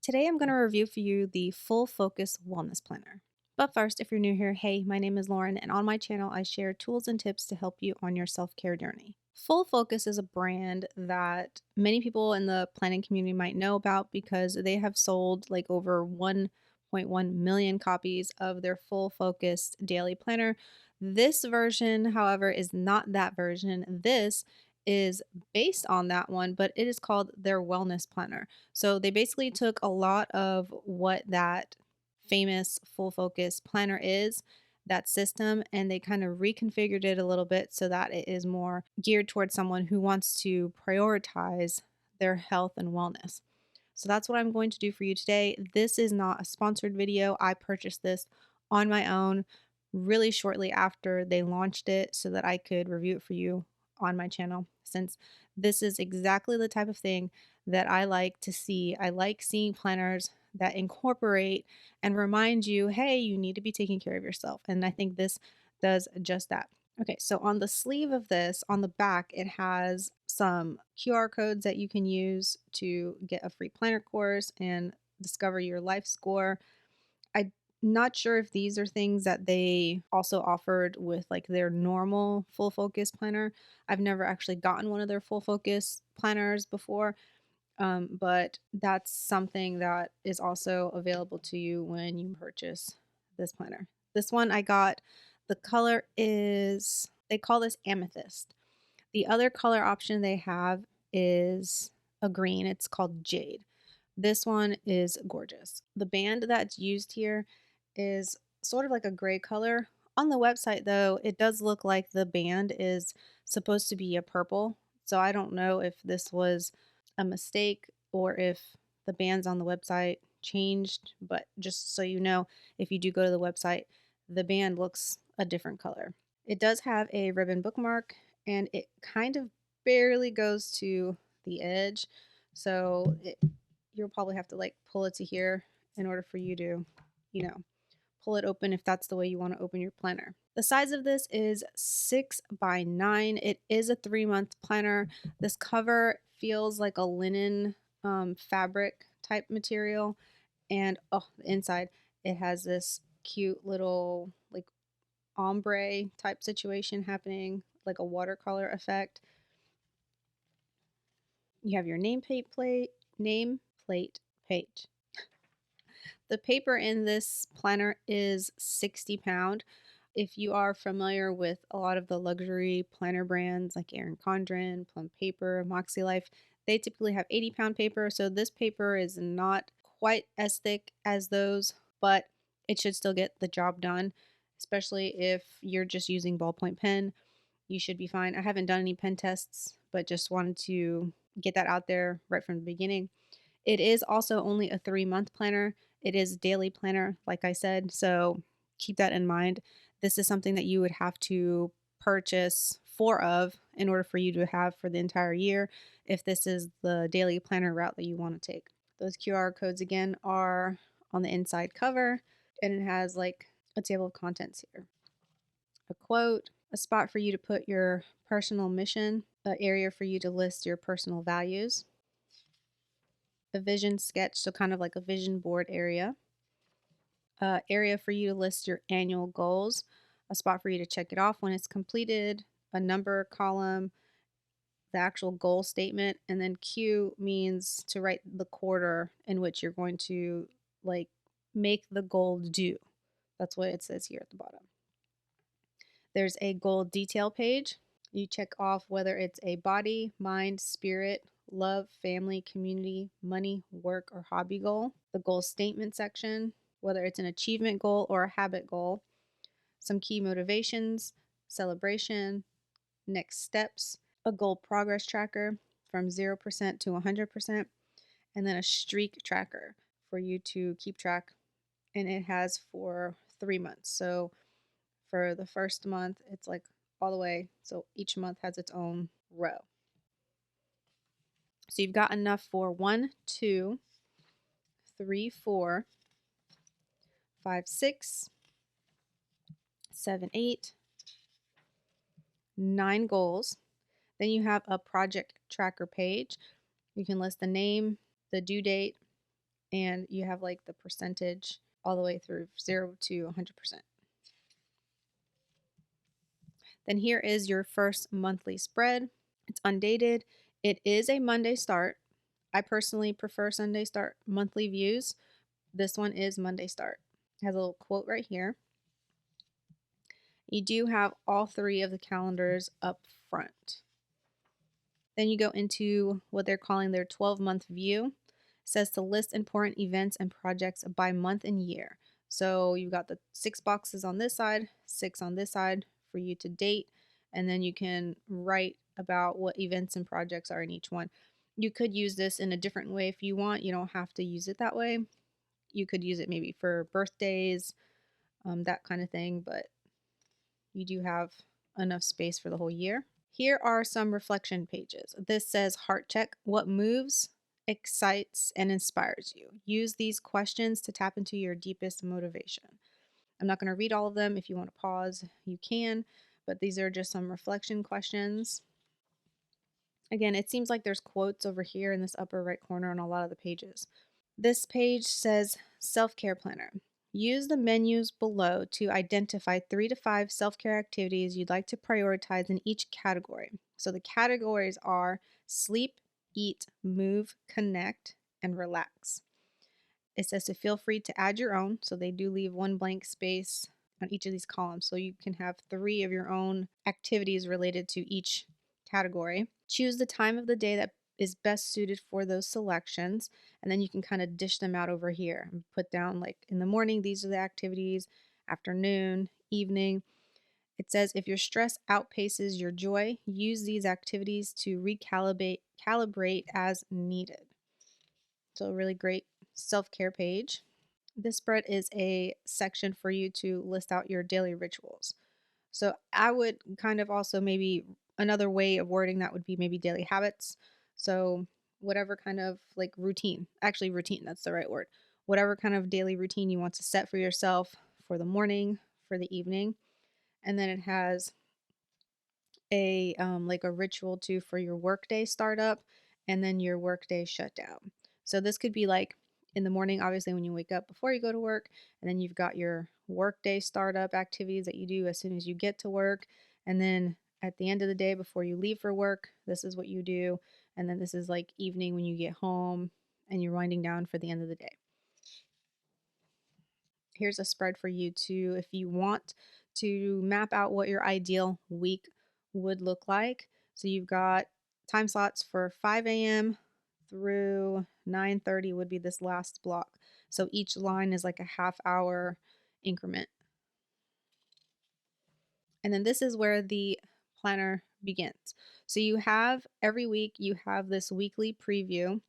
Today I'm going to review for you the Full Focus Wellness Planner. But first, if you're new here, hey, my name is Lauren, and on my channel I share tools and tips to help you on your self-care journey. Full Focus is a brand that many people in the planning community might know about because they have sold like over 1.1 million copies of their Full Focus daily planner. This version, however, is not that version. This is based on that one, but it is called their Wellness Planner. So they basically took a lot of what that famous full focus planner is, that system, and they kind of reconfigured it a little bit so that it is more geared towards someone who wants to prioritize their health and wellness. So that's what I'm going to do for you today. This is not a sponsored video. I purchased this on my own really shortly after they launched it so that I could review it for you on my channel, since this is exactly the type of thing that I like to see. I like seeing planners that incorporate and remind you, hey, you need to be taking care of yourself. And I think this does just that. Okay, so on the sleeve of this, on the back, it has some QR codes that you can use to get a free planner course and discover your life score. I'm not sure if these are things that they also offered with like their normal full focus planner. I've never actually gotten one of their full focus planners before, but that's something that is also available to you when you purchase this planner. This one I got, the color is, they call this amethyst. The other color option they have is a green. It's called jade. This one is gorgeous. The band that's used here is sort of like a gray color. On the website, though, it does look like the band is supposed to be a purple. So I don't know if this was a mistake or if the bands on the website changed. But just so you know, if you do go to the website, the band looks a different color. It does have a ribbon bookmark and it kind of barely goes to the edge. So you'll probably have to like pull it to here in order for you to, you know, pull it open if that's the way you want to open your planner. The size of this is 6 by 9. It is a 3-month planner. This cover feels like a linen fabric type material. And oh, the inside, it has this cute little like ombre type situation happening, like a watercolor effect. You have your nameplate page. The paper in this planner is 60 pound. If you are familiar with a lot of the luxury planner brands like Erin Condren, Plum Paper, Moxie Life, they typically have 80-pound paper. So this paper is not quite as thick as those, but it should still get the job done, especially if you're just using ballpoint pen. You should be fine. I haven't done any pen tests, but just wanted to get that out there right from the beginning. It is also only a 3-month planner. It is a daily planner, like I said, so keep that in mind. This is something that you would have to purchase 4 of in order for you to have for the entire year if this is the daily planner route that you want to take. Those QR codes again are on the inside cover, and it has like a table of contents here. A quote, a spot for you to put your personal mission, an area for you to list your personal values, a vision sketch, so kind of like a vision board area, area for you to list your annual goals, a spot for you to check it off when it's completed, a number column, the actual goal statement, and then Q means to write the quarter in which you're going to like make the goal due. That's what it says here at the bottom. There's a goal detail page. You check off whether it's a body, mind, spirit, love, family, community, money, work, or hobby goal. The goal statement section, whether it's an achievement goal or a habit goal. Some key motivations, celebration, next steps, a goal progress tracker from 0% to 100%, and then a streak tracker for you to keep track. And it has for 3 months. So for the first month, it's like all the way. So each month has its own row. So you've got enough for 1, 2, 3, 4, 5, 6, 7, 8, 9 goals. Then you have a project tracker page. You can list the name, the due date, and you have like the percentage all the way through 0 to 100%. Then here is your first monthly spread. It's undated. It is a Monday start. I personally prefer Sunday start monthly views. This one is Monday start. It has a little quote right here. You do have all three of the calendars up front. Then you go into what they're calling their 12-month view. It says to list important events and projects by month and year. So you've got the 6 boxes on this side, 6 on this side for you to date, and then you can write about what events and projects are in each one. You could use this in a different way if you want. You don't have to use it that way. You could use it maybe for birthdays, that kind of thing, but you do have enough space for the whole year. Here are some reflection pages. This says heart check. What moves, excites, and inspires you? Use these questions to tap into your deepest motivation. I'm not going to read all of them. If you want to pause, you can, but these are just some reflection questions. Again, it seems like there's quotes over here in this upper right corner on a lot of the pages. This page says self-care planner. Use the menus below to identify 3 to 5 self-care activities you'd like to prioritize in each category. So the categories are sleep, eat, move, connect, and relax. It says to feel free to add your own. So they do leave one blank space on each of these columns. So you can have 3 of your own activities related to each category. Choose the time of the day that is best suited for those selections, and then you can kind of dish them out over here and put down like in the morning these are the activities, afternoon, evening. It says if your stress outpaces your joy, use these activities to calibrate as needed. So a really great self-care page. This spread is a section for you to list out your daily rituals. So I would kind of also maybe another way of wording that would be maybe daily habits. So whatever kind of like routine, actually routine, that's the right word. Whatever kind of daily routine you want to set for yourself for the morning, for the evening. And then it has a like a ritual too for your workday startup and then your workday shutdown. So this could be like in the morning, obviously when you wake up before you go to work, and then you've got your workday startup activities that you do as soon as you get to work, and then at the end of the day before you leave for work, this is what you do, and then this is like evening when you get home and you're winding down for the end of the day. Here's a spread for you to, if you want to map out what your ideal week would look like. So you've got time slots for 5 a.m. through 9:30 would be this last block. So each line is like a half hour increment. And then this is where the planner begins. So you have every week, you have this weekly preview,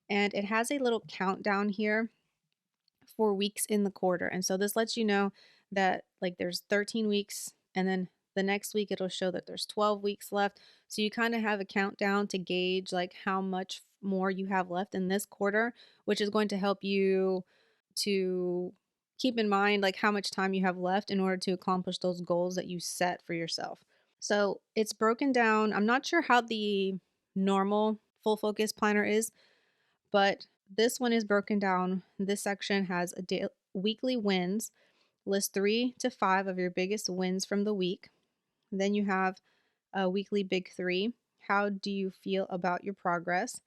and it has a little countdown here for weeks in the quarter. And so this lets you know that like there's 13 weeks, and then the next week it'll show that there's 12 weeks left. So you kind of have a countdown to gauge like how much more you have left in this quarter, which is going to help you to keep in mind like how much time you have left in order to accomplish those goals that you set for yourself. So it's broken down. I'm not sure how the normal full focus planner is, but this one is broken down. This section has weekly wins. List 3 to 5 of your biggest wins from the week. Then you have a weekly big 3. How do you feel about your progress?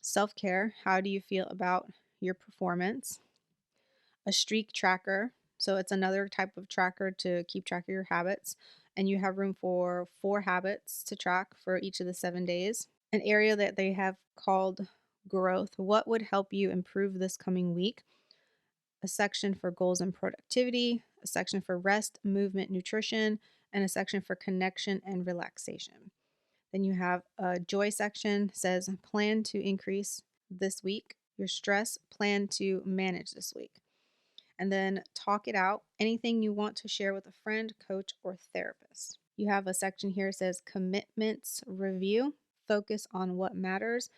Self-care. How do you feel about your performance? A streak tracker. So it's another type of tracker to keep track of your habits. And you have room for 4 habits to track for each of the 7 days. An area that they have called growth. What would help you improve this coming week? A section for goals and productivity, a section for rest, movement, nutrition, and a section for connection and relaxation. Then you have a joy section, says plan to increase this week. Your stress, plan to manage this week. And then talk it out, anything you want to share with a friend, coach, or therapist. You have a section here that says commitments review, focus on what matters.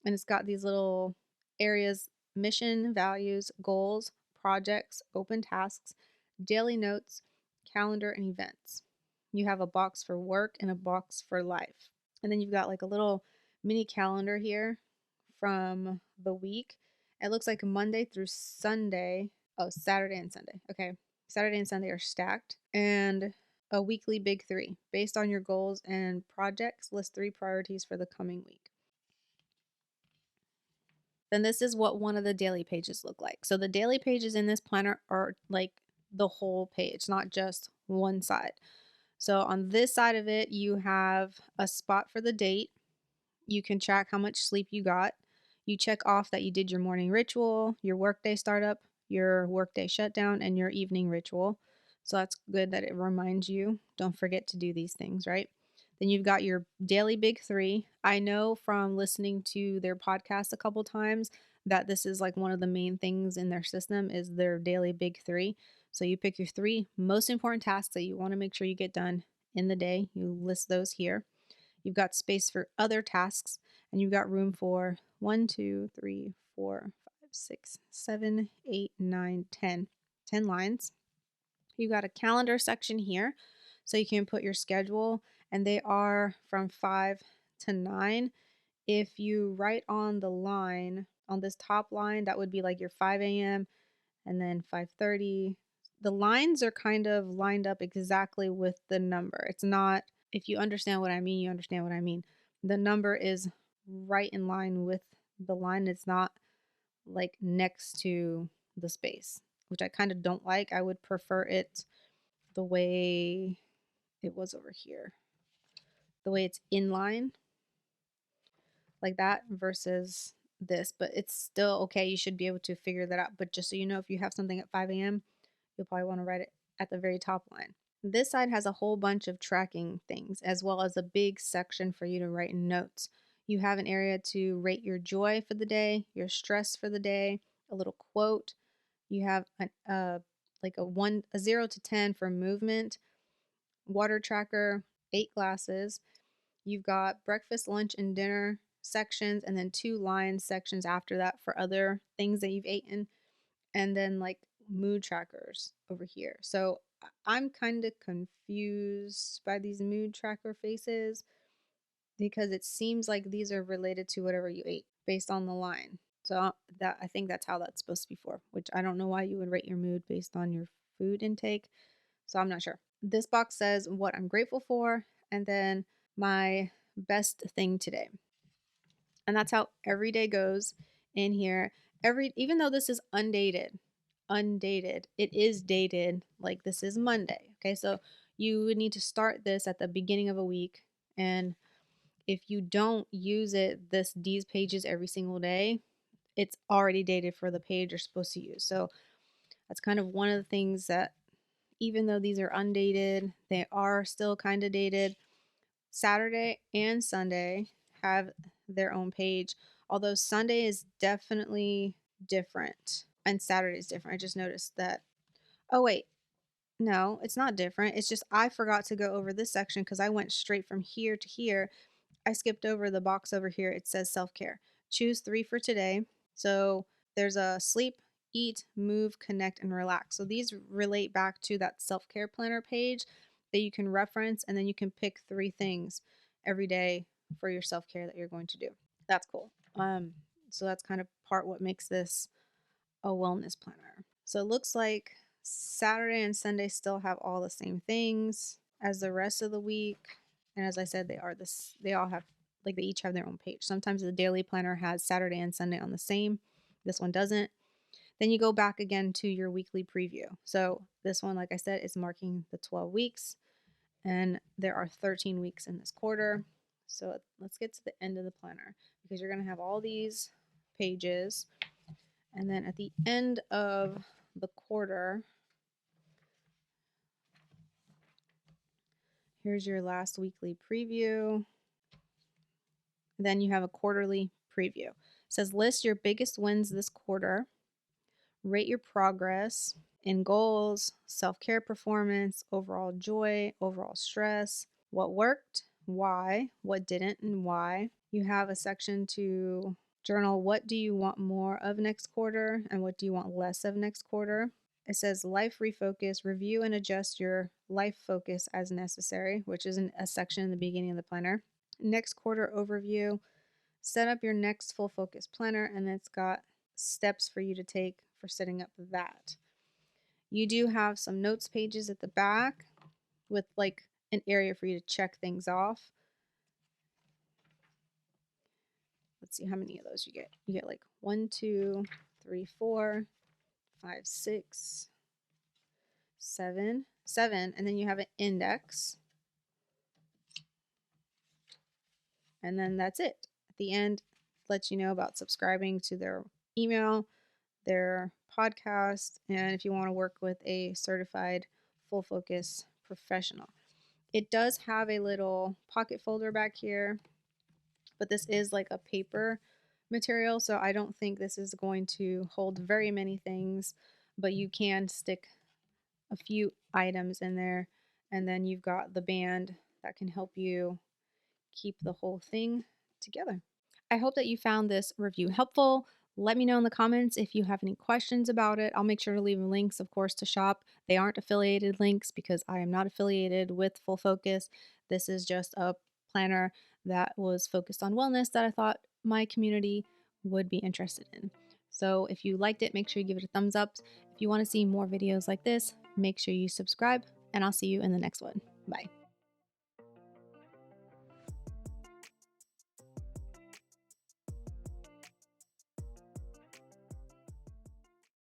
And it's got these little areas: mission, values, goals, projects, open tasks, daily notes, calendar, and events. You have a box for work and a box for life. And then you've got like a little mini calendar here from the week. It looks like Monday through Sunday. Oh, Saturday and Sunday. Okay. Saturday and Sunday are stacked. And a weekly big three. Based on your goals and projects, list 3 priorities for the coming week. Then this is what one of the daily pages look like. So the daily pages in this planner are like the whole page, not just one side. So on this side of it, you have a spot for the date. You can track how much sleep you got. You check off that you did your morning ritual, your workday startup, your workday shutdown, and your evening ritual. So that's good that it reminds you. Don't forget to do these things, right? Then you've got your daily big three. I know from listening to their podcast a couple times that this is like one of the main things in their system is their daily big three. So you pick your 3 most important tasks that you want to make sure you get done in the day. You list those here. You've got space for other tasks, and you've got room for 1, 2, 3, 4, 5, 6, 7, 8, 9, 10. 10 lines. You've got a calendar section here, so you can put your schedule, and they are from 5 to 9. If you write on the line, on this top line, that would be like your 5 a.m. and then 5:30. The lines are kind of lined up exactly with the number. It's not, if you understand what I mean, you understand what I mean. The number is right in line with the line. It's not like next to the space, which I kind of don't like. I would prefer it the way it was over here, the way it's in line like that versus this, but it's still okay. You should be able to figure that out. But just so you know, if you have something at 5 a.m., you'll probably want to write it at the very top line. This side has a whole bunch of tracking things, as well as a big section for you to write notes. You have an area to rate your joy for the day, your stress for the day, a little quote. You have like a 0 to 10 for movement, water tracker, 8 glasses. You've got breakfast, lunch, and dinner sections, and then 2 line sections after that for other things that you've eaten, and then like mood trackers over here. So I'm kind of confused by these mood tracker faces because it seems like these are related to whatever you ate based on the line. So that, I think that's how that's supposed to be for, which I don't know why you would rate your mood based on your food intake. So I'm not sure. This box says what I'm grateful for, and then my best thing today. And that's how every day goes in here. Even though this is undated, it is dated, like this is Monday. Okay, so you would need to start this at the beginning of a week, and if you don't use these pages every single day, it's already dated for the page you're supposed to use. So that's kind of one of the things that, even though these are undated, they are still kind of dated. Saturday and Sunday have their own page, although Sunday is definitely different and Saturday is different. I just noticed that. Oh, wait. No, it's not different. It's just I forgot to go over this section because I went straight from here to here. I skipped over the box over here. It says self care. Choose 3 for today. So there's a sleep, eat, move, connect, and relax. So these relate back to that self care planner page that you can reference, and then you can pick 3 things every day for your self care that you're going to do. That's cool. So that's kind of part what makes this a wellness planner. So it looks like Saturday and Sunday still have all the same things as the rest of the week. And as I said, they all have, like, they each have their own page. Sometimes the daily planner has Saturday and Sunday on the same. This one doesn't. Then you go back again to your weekly preview. So this one, like I said, is marking the 12 weeks, and there are 13 weeks in this quarter. So let's get to the end of the planner because you're going to have all these pages. And then at the end of the quarter, here's your last weekly preview. Then you have a quarterly preview. It says list your biggest wins this quarter, rate your progress in goals, self-care performance, overall joy, overall stress, what worked, why, what didn't, and why. You have a section to journal what do you want more of next quarter and what do you want less of next quarter. It says life refocus, review and adjust your life focus as necessary, which is a section in the beginning of the planner. Next quarter overview, set up your next full focus planner, and it's got steps for you to take for setting up that. You do have some notes pages at the back with like an area for you to check things off. Let's see how many of those you get. You get like 1, 2, 3, 4, 5, 6, 7, 7, and then you have an index. And then that's it. At the end, lets you know about subscribing to their email, their podcast, and if you want to work with a certified full focus professional. It does have a little pocket folder back here, but this is like a paper material, so I don't think this is going to hold very many things, but you can stick a few items in there, and then you've got the band that can help you keep the whole thing together. I hope that you found this review helpful. Let me know in the comments if you have any questions about it. I'll make sure to leave links, of course, to shop. They aren't affiliated links because I am not affiliated with Full Focus. This is just a planner that was focused on wellness that I thought my community would be interested in. So if you liked it, make sure you give it a thumbs up. If you want to see more videos like this, make sure you subscribe, and I'll see you in the next one. Bye.